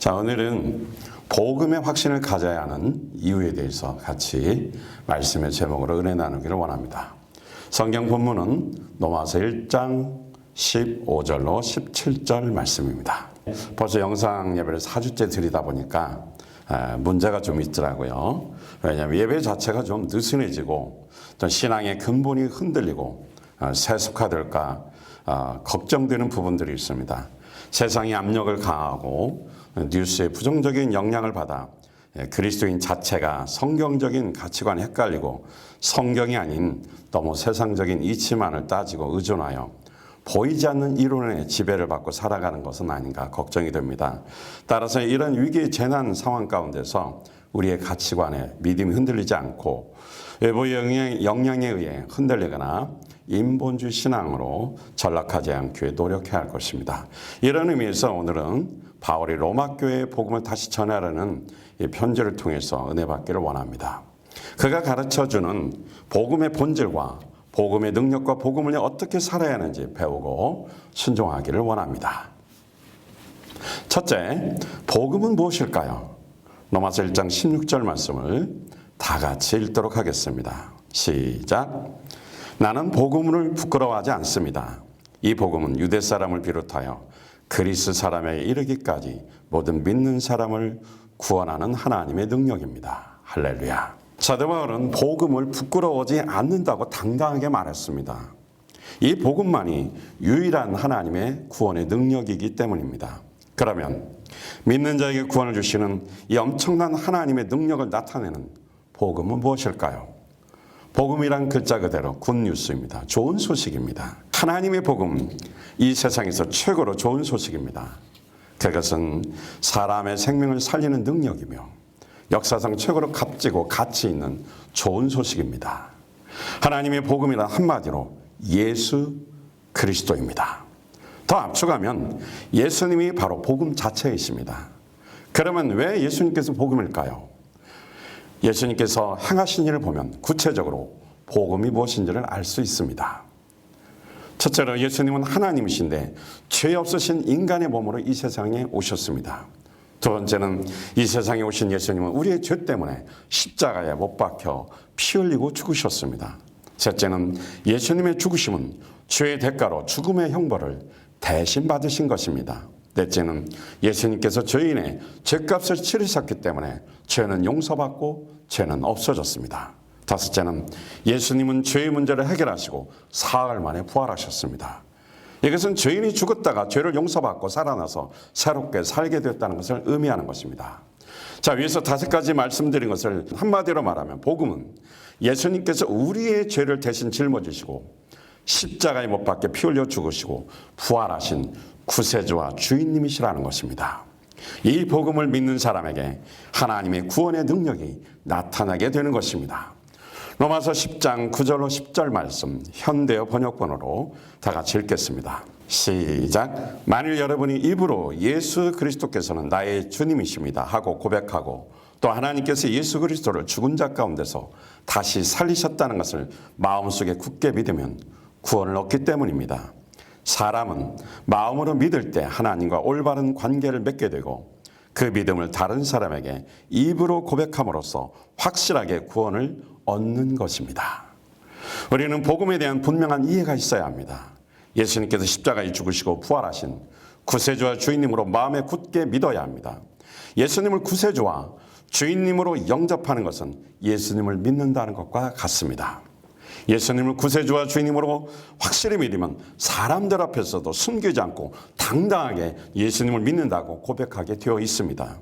자, 오늘은 복음의 확신을 가져야 하는 이유에 대해서 같이 말씀의 제목으로 은혜 나누기를 원합니다. 성경 본문은 로마서 1장 15절로 17절 말씀입니다. 벌써 영상 예배를 4주째 드리다 보니까 문제가 좀 있더라고요. 왜냐하면 예배 자체가 좀 느슨해지고 또 신앙의 근본이 흔들리고 세속화될까 걱정되는 부분들이 있습니다. 세상이 압력을 가하고 뉴스에 부정적인 영향을 받아 그리스도인 자체가 성경적인 가치관이 헷갈리고 성경이 아닌 너무 세상적인 이치만을 따지고 의존하여 보이지 않는 이론의 지배를 받고 살아가는 것은 아닌가 걱정이 됩니다. 따라서 이런 위기 재난 상황 가운데서 우리의 가치관에 믿음이 흔들리지 않고 외부 영향에 의해 흔들리거나 인본주의 신앙으로 전락하지 않기 노력해야 할 것입니다. 이런 의미에서 오늘은 바울이 로마 교회의 복음을 다시 전하려는 이 편지를 통해서 은혜 받기를 원합니다. 그가 가르쳐주는 복음의 본질과 복음의 능력과 복음을 어떻게 살아야 하는지 배우고 순종하기를 원합니다. 첫째, 복음은 무엇일까요? 로마서 1장 16절 말씀을 다 같이 읽도록 하겠습니다. 시작. 나는 복음을 부끄러워하지 않습니다. 이 복음은 유대 사람을 비롯하여 그리스 사람에 이르기까지 모든 믿는 사람을 구원하는 하나님의 능력입니다. 할렐루야. 사도 바울은 복음을 부끄러워하지 않는다고 당당하게 말했습니다. 이 복음만이 유일한 하나님의 구원의 능력이기 때문입니다. 그러면 믿는 자에게 구원을 주시는 이 엄청난 하나님의 능력을 나타내는 복음은 무엇일까요? 복음이란 글자 그대로 굿뉴스입니다. 좋은 소식입니다. 하나님의 복음, 이 세상에서 최고로 좋은 소식입니다. 그것은 사람의 생명을 살리는 능력이며 역사상 최고로 값지고 가치 있는 좋은 소식입니다. 하나님의 복음이란 한마디로 예수 그리스도입니다. 더 앞서가면 예수님이 바로 복음 자체이십니다. 그러면 왜 예수님께서 복음일까요? 예수님께서 행하신 일을 보면 구체적으로 복음이 무엇인지를 알 수 있습니다. 첫째로 예수님은 하나님이신데 죄 없으신 인간의 몸으로 이 세상에 오셨습니다. 두 번째는 이 세상에 오신 예수님은 우리의 죄 때문에 십자가에 못 박혀 피 흘리고 죽으셨습니다. 셋째는 예수님의 죽으심은 죄의 대가로 죽음의 형벌을 대신 받으신 것입니다. 넷째는 예수님께서 죄인의 죄값을 치르셨기 때문에 죄는 용서받고 죄는 없어졌습니다. 다섯째는 예수님은 죄의 문제를 해결하시고 사흘 만에 부활하셨습니다. 이것은 죄인이 죽었다가 죄를 용서받고 살아나서 새롭게 살게 되었다는 것을 의미하는 것입니다. 자, 위에서 5가지 말씀드린 것을 한마디로 말하면 복음은 예수님께서 우리의 죄를 대신 짊어지시고 십자가에 못 박혀 피 흘려 죽으시고 부활하신 구세주와 주인님이시라는 것입니다. 이 복음을 믿는 사람에게 하나님의 구원의 능력이 나타나게 되는 것입니다. 로마서 10장 9절로 10절 말씀 현대어 번역본으로 다 같이 읽겠습니다. 시작. 만일 여러분이 입으로 예수 그리스도께서는 나의 주님이십니다 하고 고백하고 또 하나님께서 예수 그리스도를 죽은 자 가운데서 다시 살리셨다는 것을 마음속에 굳게 믿으면 구원을 얻기 때문입니다. 사람은 마음으로 믿을 때 하나님과 올바른 관계를 맺게 되고 그 믿음을 다른 사람에게 입으로 고백함으로써 확실하게 구원을 얻는 것입니다. 우리는 복음에 대한 분명한 이해가 있어야 합니다. 예수님께서 십자가에 죽으시고 부활하신 구세주와 주인님으로 마음에 굳게 믿어야 합니다. 예수님을 구세주와 주인님으로 영접하는 것은 예수님을 믿는다는 것과 같습니다. 예수님을 구세주와 주인님으로 확실히 믿으면 사람들 앞에서도 숨기지 않고 당당하게 예수님을 믿는다고 고백하게 되어 있습니다.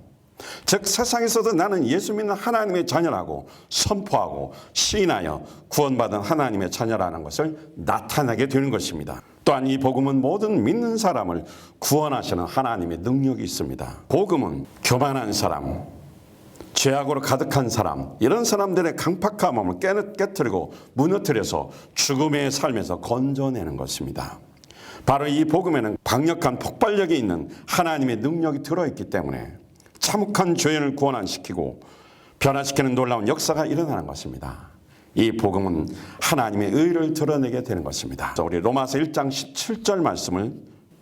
즉 세상에서도 나는 예수 믿는 하나님의 자녀라고 선포하고 시인하여 구원받은 하나님의 자녀라는 것을 나타내게 되는 것입니다. 또한 이 복음은 모든 믿는 사람을 구원하시는 하나님의 능력이 있습니다. 복음은 교만한 사람, 죄악으로 가득한 사람, 이런 사람들의 강팍한 마음을 깨트리고 무너뜨려서 죽음의 삶에서 건져내는 것입니다. 바로 이 복음에는 강력한 폭발력이 있는 하나님의 능력이 들어있기 때문에 참혹한 죄인을 구원시키고 변화시키는 놀라운 역사가 일어나는 것입니다. 이 복음은 하나님의 의를 드러내게 되는 것입니다. 우리 로마서 1장 17절 말씀을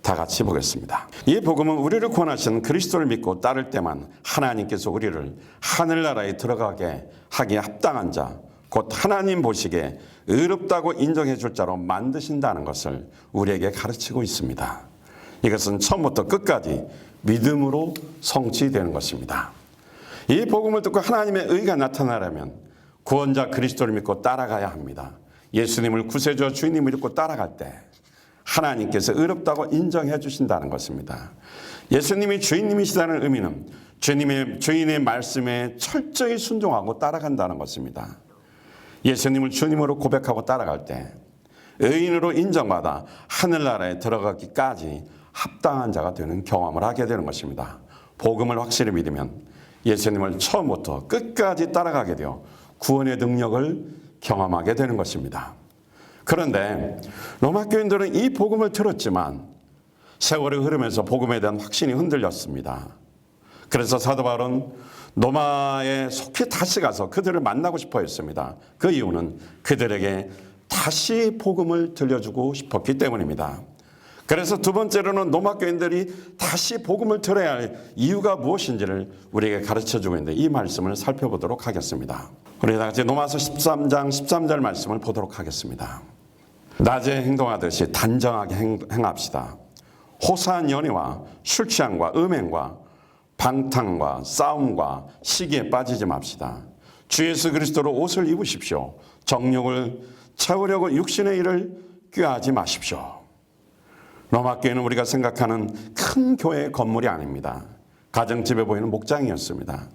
다 같이 보겠습니다. 이 복음은 우리를 구원하신 그리스도를 믿고 따를 때만 하나님께서 우리를 하늘나라에 들어가게 하기에 합당한 자, 곧 하나님 보시기에 의롭다고 인정해 줄 자로 만드신다는 것을 우리에게 가르치고 있습니다. 이것은 처음부터 끝까지 믿음으로 성취되는 것입니다. 이 복음을 듣고 하나님의 의가 나타나려면 구원자 그리스도를 믿고 따라가야 합니다. 예수님을 구세주와 주인님을 믿고 따라갈 때 하나님께서 의롭다고 인정해 주신다는 것입니다. 예수님이 주인님이시다는 의미는 주인의 말씀에 철저히 순종하고 따라간다는 것입니다. 예수님을 주님으로 고백하고 따라갈 때 의인으로 인정받아 하늘나라에 들어가기까지 합당한 자가 되는 경험을 하게 되는 것입니다. 복음을 확실히 믿으면 예수님을 처음부터 끝까지 따라가게 되어 구원의 능력을 경험하게 되는 것입니다. 그런데 로마 교인들은 이 복음을 들었지만 세월이 흐르면서 복음에 대한 확신이 흔들렸습니다. 그래서 사도 바울은 로마에 속히 다시 가서 그들을 만나고 싶어 했습니다. 그 이유는 그들에게 다시 복음을 들려주고 싶었기 때문입니다. 그래서 두 번째로는 로마 교인들이 다시 복음을 들어야 할 이유가 무엇인지를 우리에게 가르쳐주고 있는데 이 말씀을 살펴보도록 하겠습니다. 우리 다 같이 로마서 13장 13절 말씀을 보도록 하겠습니다. 낮에 행동하듯이 단정하게 행합시다. 호사한 연애와 술 취함과 음행과 방탕과 싸움과 시기에 빠지지 맙시다. 주 예수 그리스도로 옷을 입으십시오. 정욕을 채우려고 육신의 일을 꾀하지 마십시오. 로마 교회는 우리가 생각하는 큰 교회의 건물이 아닙니다. 가정집에 보이는 목장이었습니다.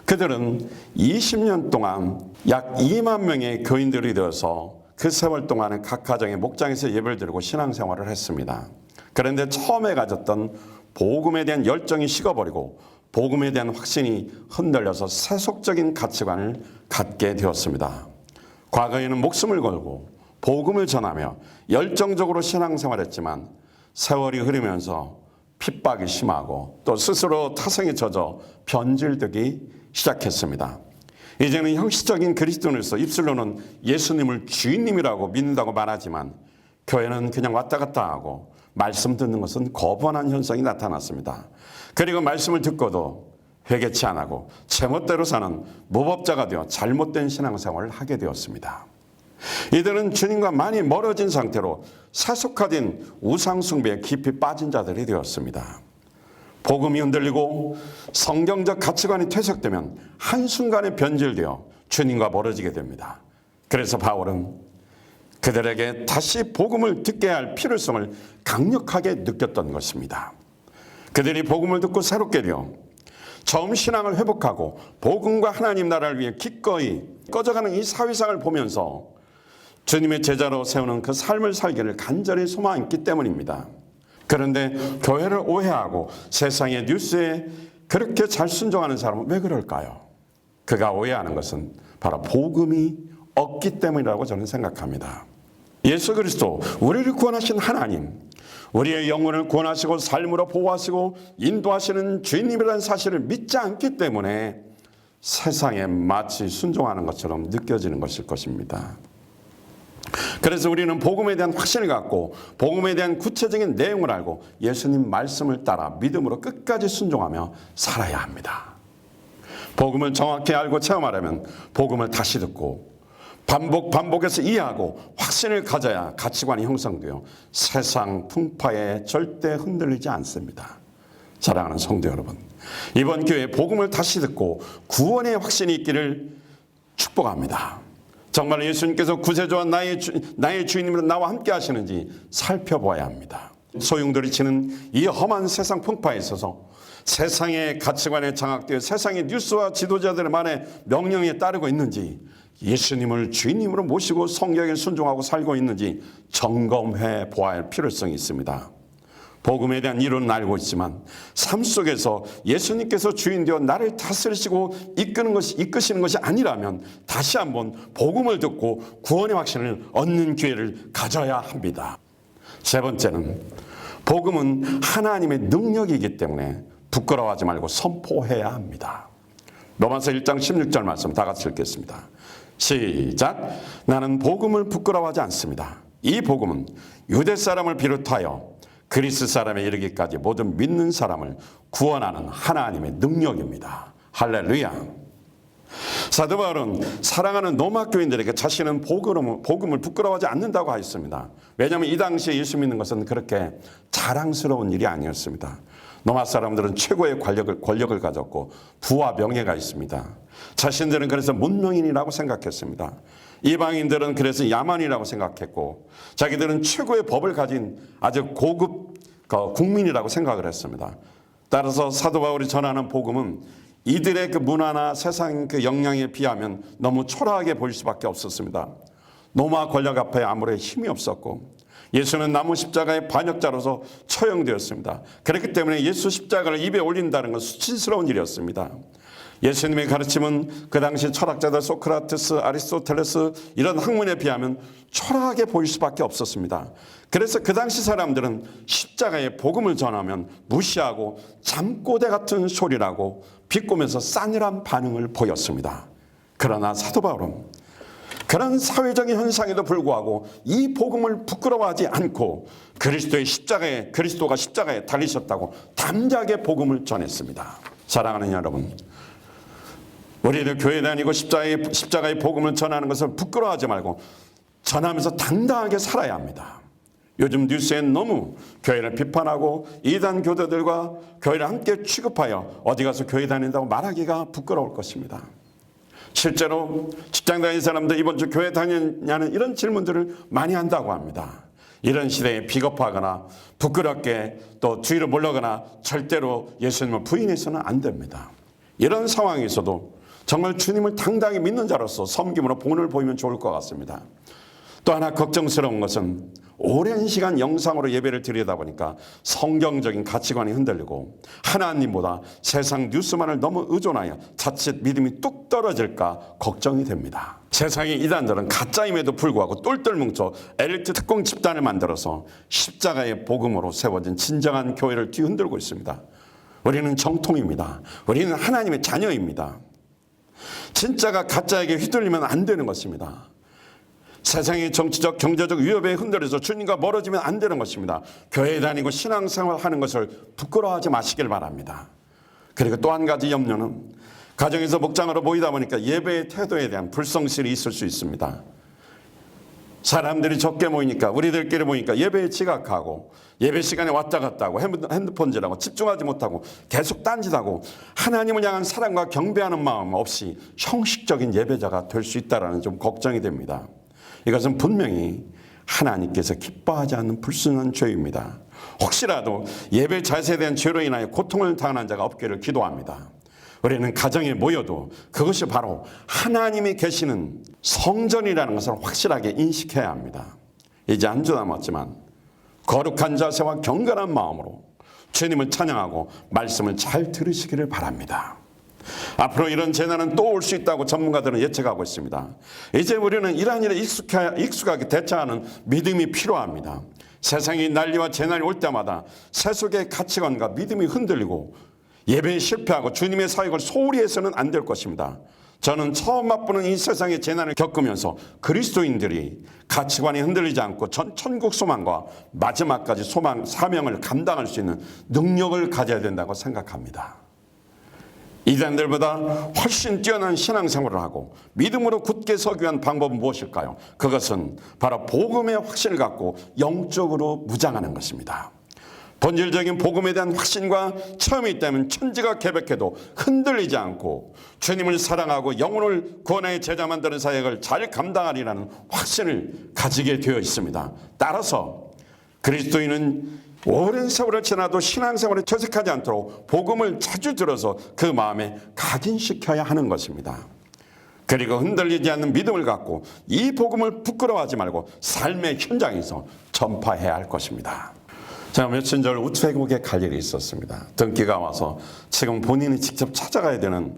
그들은 20년 동안 약 2만 명의 교인들이 되어서 그 세월 동안에 각 가정의 목장에서 예배를 드리고 신앙생활을 했습니다. 그런데 처음에 가졌던 복음에 대한 열정이 식어버리고 복음에 대한 확신이 흔들려서 세속적인 가치관을 갖게 되었습니다. 과거에는 목숨을 걸고 복음을 전하며 열정적으로 신앙생활했지만 세월이 흐르면서 핍박이 심하고 또 스스로 타성에 젖어 변질되기 시작했습니다. 이제는 형식적인 그리스도인으로서 입술로는 예수님을 주인님이라고 믿는다고 말하지만 교회는 그냥 왔다 갔다 하고 말씀 듣는 것은 거부하는 현상이 나타났습니다. 그리고 말씀을 듣고도 회개치 안 하고 제멋대로 사는 무법자가 되어 잘못된 신앙생활을 하게 되었습니다. 이들은 주님과 많이 멀어진 상태로 세속화된 우상숭배에 깊이 빠진 자들이 되었습니다. 복음이 흔들리고 성경적 가치관이 퇴색되면 한순간에 변질되어 주님과 멀어지게 됩니다. 그래서 바울은 그들에게 다시 복음을 듣게 할 필요성을 강력하게 느꼈던 것입니다. 그들이 복음을 듣고 새롭게 되어 처음 신앙을 회복하고 복음과 하나님 나라를 위해 기꺼이 꺼져가는 이 사회상을 보면서 주님의 제자로 세우는 그 삶을 살기를 간절히 소망했기 때문입니다. 그런데 교회를 오해하고 세상의 뉴스에 그렇게 잘 순종하는 사람은 왜 그럴까요? 그가 오해하는 것은 바로 복음이 없기 때문이라고 저는 생각합니다. 예수 그리스도, 우리를 구원하신 하나님, 우리의 영혼을 구원하시고 삶으로 보호하시고 인도하시는 주인님이라는 사실을 믿지 않기 때문에 세상에 마치 순종하는 것처럼 느껴지는 것일 것입니다. 그래서 우리는 복음에 대한 확신을 갖고 복음에 대한 구체적인 내용을 알고 예수님 말씀을 따라 믿음으로 끝까지 순종하며 살아야 합니다. 복음을 정확히 알고 체험하려면 복음을 다시 듣고 반복해서 이해하고 확신을 가져야 가치관이 형성되어 세상 풍파에 절대 흔들리지 않습니다. 사랑하는 성도 여러분, 이번 기회에 복음을 다시 듣고 구원의 확신이 있기를 축복합니다. 정말 예수님께서 구세주와 나의 주인님으로 나와 함께 하시는지 살펴보아야 합니다. 소용돌이 치는 이 험한 세상 풍파에 있어서 세상의 가치관에 장악되어 세상의 뉴스와 지도자들의 말에 명령에 따르고 있는지 예수님을 주인님으로 모시고 성경에 순종하고 살고 있는지 점검해 보아야 할 필요성이 있습니다. 복음에 대한 이론은 알고 있지만 삶 속에서 예수님께서 주인되어 나를 다스리시고 이끄시는 것이 아니라면 다시 한번 복음을 듣고 구원의 확신을 얻는 기회를 가져야 합니다. 세 번째는 복음은 하나님의 능력이기 때문에 부끄러워하지 말고 선포해야 합니다. 로마서 1장 16절 말씀 다 같이 읽겠습니다. 시작. 나는 복음을 부끄러워하지 않습니다. 이 복음은 유대 사람을 비롯하여 그리스 사람에 이르기까지 모든 믿는 사람을 구원하는 하나님의 능력입니다. 할렐루야. 사도 바울은 사랑하는 로마 교인들에게 자신은 복음을 부끄러워하지 않는다고 하였습니다. 왜냐하면 이 당시에 예수 믿는 것은 그렇게 자랑스러운 일이 아니었습니다. 로마 사람들은 최고의 권력을 가졌고 부와 명예가 있습니다. 자신들은 그래서 문명인이라고 생각했습니다. 이방인들은 그래서 야만이라고 생각했고 자기들은 최고의 법을 가진 아주 고급 국민이라고 생각을 했습니다. 따라서 사도 바울이 전하는 복음은 이들의 그 문화나 세상 그 영향에 비하면 너무 초라하게 보일 수밖에 없었습니다. 로마 권력 앞에 아무런 힘이 없었고 예수는 나무 십자가의 반역자로서 처형되었습니다. 그렇기 때문에 예수 십자가를 입에 올린다는 건 수치스러운 일이었습니다. 예수님의 가르침은 그 당시 철학자들 소크라테스, 아리스토텔레스 이런 학문에 비하면 초라하게 보일 수밖에 없었습니다. 그래서 그 당시 사람들은 십자가의 복음을 전하면 무시하고 잠꼬대 같은 소리라고 비꼬면서 싸늘한 반응을 보였습니다. 그러나 사도 바울은 그런 사회적인 현상에도 불구하고 이 복음을 부끄러워하지 않고 그리스도가 십자가에 달리셨다고 담대하게 복음을 전했습니다. 사랑하는 여러분, 우리들 교회 다니고 십자가의 복음을 전하는 것을 부끄러워하지 말고 전하면서 당당하게 살아야 합니다. 요즘 뉴스엔 너무 교회를 비판하고 이단 교도들과 교회를 함께 취급하여 어디 가서 교회 다닌다고 말하기가 부끄러울 것입니다. 실제로 직장 다니는 사람들 이번 주 교회 다니냐는 이런 질문들을 많이 한다고 합니다. 이런 시대에 비겁하거나 부끄럽게 또 뒤로 물러가거나 절대로 예수님을 부인해서는 안 됩니다. 이런 상황에서도 정말 주님을 당당히 믿는 자로서 섬김으로 본을 보이면 좋을 것 같습니다. 또 하나 걱정스러운 것은 오랜 시간 영상으로 예배를 드리다 보니까 성경적인 가치관이 흔들리고 하나님보다 세상 뉴스만을 너무 의존하여 자칫 믿음이 뚝 떨어질까 걱정이 됩니다. 세상의 이단들은 가짜임에도 불구하고 똘똘 뭉쳐 엘리트 특공 집단을 만들어서 십자가의 복음으로 세워진 진정한 교회를 뒤흔들고 있습니다. 우리는 정통입니다. 우리는 하나님의 자녀입니다. 진짜가 가짜에게 휘둘리면 안 되는 것입니다. 세상의 정치적 경제적 위협에 흔들려서 주님과 멀어지면 안 되는 것입니다. 교회 다니고 신앙생활 하는 것을 부끄러워하지 마시길 바랍니다. 그리고 또 한 가지 염려는 가정에서 목장으로 모이다 보니까 예배의 태도에 대한 불성실이 있을 수 있습니다. 사람들이 적게 모이니까 우리들끼리 모이니까 예배에 지각하고 예배 시간에 왔다 갔다 하고 핸드폰질하고 집중하지 못하고 계속 딴짓하고 하나님을 향한 사랑과 경배하는 마음 없이 형식적인 예배자가 될 수 있다는 좀 걱정이 됩니다. 이것은 분명히 하나님께서 기뻐하지 않는 불순한 죄입니다. 혹시라도 예배 자세에 대한 죄로 인하여 고통을 당하는 자가 없기를 기도합니다. 우리는 가정에 모여도 그것이 바로 하나님이 계시는 성전이라는 것을 확실하게 인식해야 합니다. 이제 한 주 남았지만 거룩한 자세와 경건한 마음으로 주님을 찬양하고 말씀을 잘 들으시기를 바랍니다. 앞으로 이런 재난은 또 올 수 있다고 전문가들은 예측하고 있습니다. 이제 우리는 이러한 일에 익숙하게 대처하는 믿음이 필요합니다. 세상이 난리와 재난이 올 때마다 세속의 가치관과 믿음이 흔들리고 예배에 실패하고 주님의 사역을 소홀히 해서는 안 될 것입니다. 저는 처음 맛보는 이 세상의 재난을 겪으면서 그리스도인들이 가치관이 흔들리지 않고 천국 소망과 마지막까지 사명을 감당할 수 있는 능력을 가져야 된다고 생각합니다. 이단들보다 훨씬 뛰어난 신앙생활을 하고 믿음으로 굳게 서기 위한 방법은 무엇일까요? 그것은 바로 복음의 확신을 갖고 영적으로 무장하는 것입니다. 본질적인 복음에 대한 확신과 체험이 있다면 천지가 개벽해도 흔들리지 않고 주님을 사랑하고 영혼을 구원의 제자 만드는 사역을 잘 감당하리라는 확신을 가지게 되어 있습니다. 따라서 그리스도인은 오랜 세월을 지나도 신앙생활에 퇴색하지 않도록 복음을 자주 들어서 그 마음에 각인시켜야 하는 것입니다. 그리고 흔들리지 않는 믿음을 갖고 이 복음을 부끄러워하지 말고 삶의 현장에서 전파해야 할 것입니다. 제가 며칠 전 우체국에 갈 일이 있었습니다. 등기가 와서 지금 본인이 직접 찾아가야 되는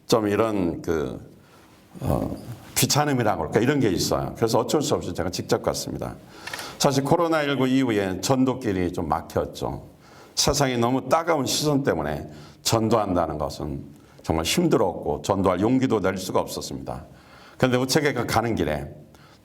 좀 이런 귀찮음이라고 할까 이런 게 있어요. 그래서 어쩔 수 없이 제가 직접 갔습니다. 사실 코로나19 이후에 전도길이 좀 막혔죠. 세상이 너무 따가운 시선 때문에 전도한다는 것은 정말 힘들었고 전도할 용기도 낼 수가 없었습니다. 그런데 우체국에 가는 길에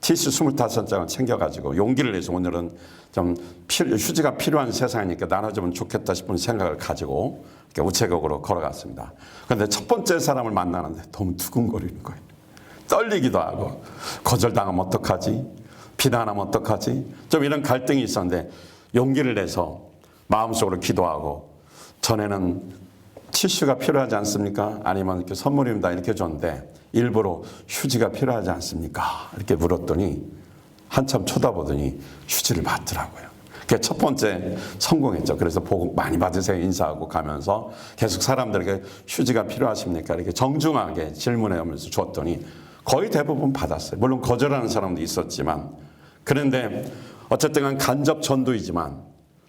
티슈 25장을 챙겨가지고 용기를 내서 오늘은 좀 휴지가 필요한 세상이니까 나눠주면 좋겠다 싶은 생각을 가지고 이렇게 우체국으로 걸어갔습니다. 그런데 첫 번째 사람을 만나는데 너무 두근거리는 거예요. 떨리기도 하고 거절당하면 어떡하지? 비난하면 어떡하지? 좀 이런 갈등이 있었는데 용기를 내서 마음속으로 기도하고 전에는 티슈가 필요하지 않습니까? 아니면 이렇게 선물입니다 이렇게 줬는데 일부러 휴지가 필요하지 않습니까? 이렇게 물었더니 한참 쳐다보더니 휴지를 받더라고요. 그게 첫 번째 성공했죠. 그래서 복 많이 받으세요 인사하고 가면서 계속 사람들에게 휴지가 필요하십니까? 이렇게 정중하게 질문하면서 줬더니 거의 대부분 받았어요. 물론 거절하는 사람도 있었지만 그런데 어쨌든 간접 전도이지만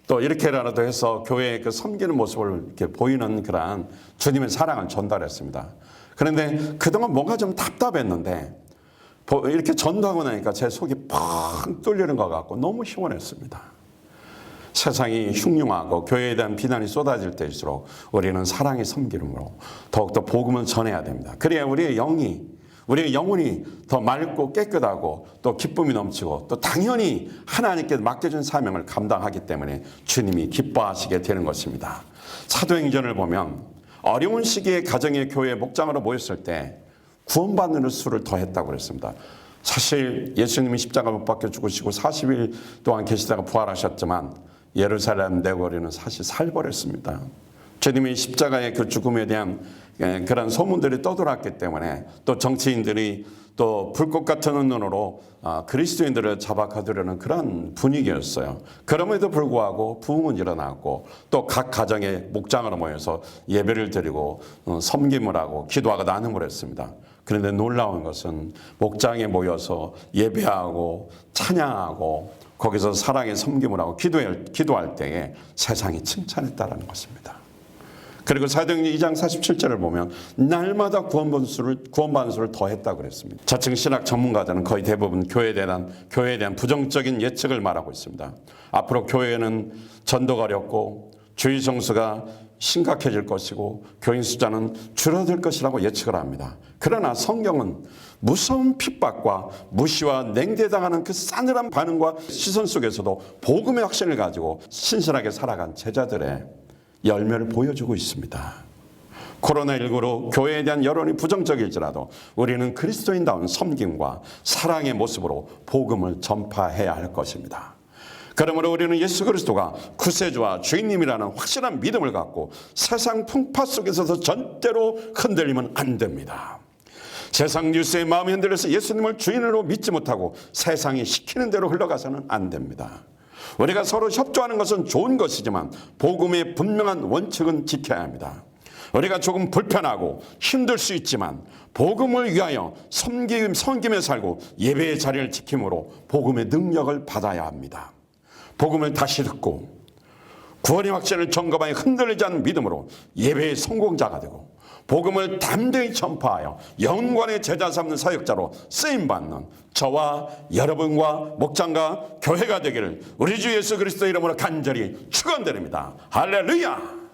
또 이렇게라도 해서 교회의 그 섬기는 모습을 이렇게 보이는 그러한 주님의 사랑을 전달했습니다. 그런데 그동안 뭔가 좀 답답했는데 이렇게 전도하고 나니까 제 속이 펑 뚫리는 것 같고 너무 시원했습니다. 세상이 흉흉하고 교회에 대한 비난이 쏟아질 때일수록 우리는 사랑의 섬기름으로 더욱더 복음을 전해야 됩니다. 그래야 우리의 영혼이 더 맑고 깨끗하고 또 기쁨이 넘치고 또 당연히 하나님께 맡겨준 사명을 감당하기 때문에 주님이 기뻐하시게 되는 것입니다. 사도행전을 보면 어려운 시기에 가정의 교회 목장으로 모였을 때 구원받는 수를 더했다고 그랬습니다. 사실 예수님이 십자가 못 박혀 죽으시고 40일 동안 계시다가 부활하셨지만 예루살렘 내거리는 사실 살벌했습니다. 주님이 십자가의 그 죽음에 대한 그런 소문들이 떠돌았기 때문에 또 정치인들이 또 불꽃 같은 눈으로 그리스도인들을 잡아가두려는 그런 분위기였어요. 그럼에도 불구하고 부흥은 일어났고 또 각 가정의 목장으로 모여서 예배를 드리고 섬김을 하고 기도하고 나눔을 했습니다. 그런데 놀라운 것은 목장에 모여서 예배하고 찬양하고 거기서 사랑의 섬김을 하고 기도할 때에 세상이 칭찬했다라는 것입니다. 그리고 사도행전 2장 47절을 보면 날마다 구원받는 수를 더했다고 그랬습니다. 자칭 신학 전문가들은 거의 대부분 교회에 대한 부정적인 예측을 말하고 있습니다. 앞으로 교회는 전도가 어렵고 주의 성수가 심각해질 것이고 교인 숫자는 줄어들 것이라고 예측을 합니다. 그러나 성경은 무서운 핍박과 무시와 냉대당하는 그 싸늘한 반응과 시선 속에서도 복음의 확신을 가지고 신실하게 살아간 제자들의 열매를 보여주고 있습니다. 코로나19로 교회에 대한 여론이 부정적일지라도 우리는 그리스도인다운 섬김과 사랑의 모습으로 복음을 전파해야 할 것입니다. 그러므로 우리는 예수 그리스도가 구세주와 주인님이라는 확실한 믿음을 갖고 세상 풍파 속에서도 절대로 흔들리면 안 됩니다. 세상 뉴스에 마음이 흔들려서 예수님을 주인으로 믿지 못하고 세상이 시키는 대로 흘러가서는 안 됩니다. 우리가 서로 협조하는 것은 좋은 것이지만 복음의 분명한 원칙은 지켜야 합니다. 우리가 조금 불편하고 힘들 수 있지만 복음을 위하여 섬김에 살고 예배의 자리를 지킴으로 복음의 능력을 받아야 합니다. 복음을 다시 듣고 구원의 확신을 점검하여 흔들리지 않는 믿음으로 예배의 성공자가 되고 복음을 담대히 전파하여 영광의 제자 삼는 사역자로 쓰임받는 저와 여러분과 목장과 교회가 되기를 우리 주 예수 그리스도 이름으로 간절히 축원드립니다. 할렐루야.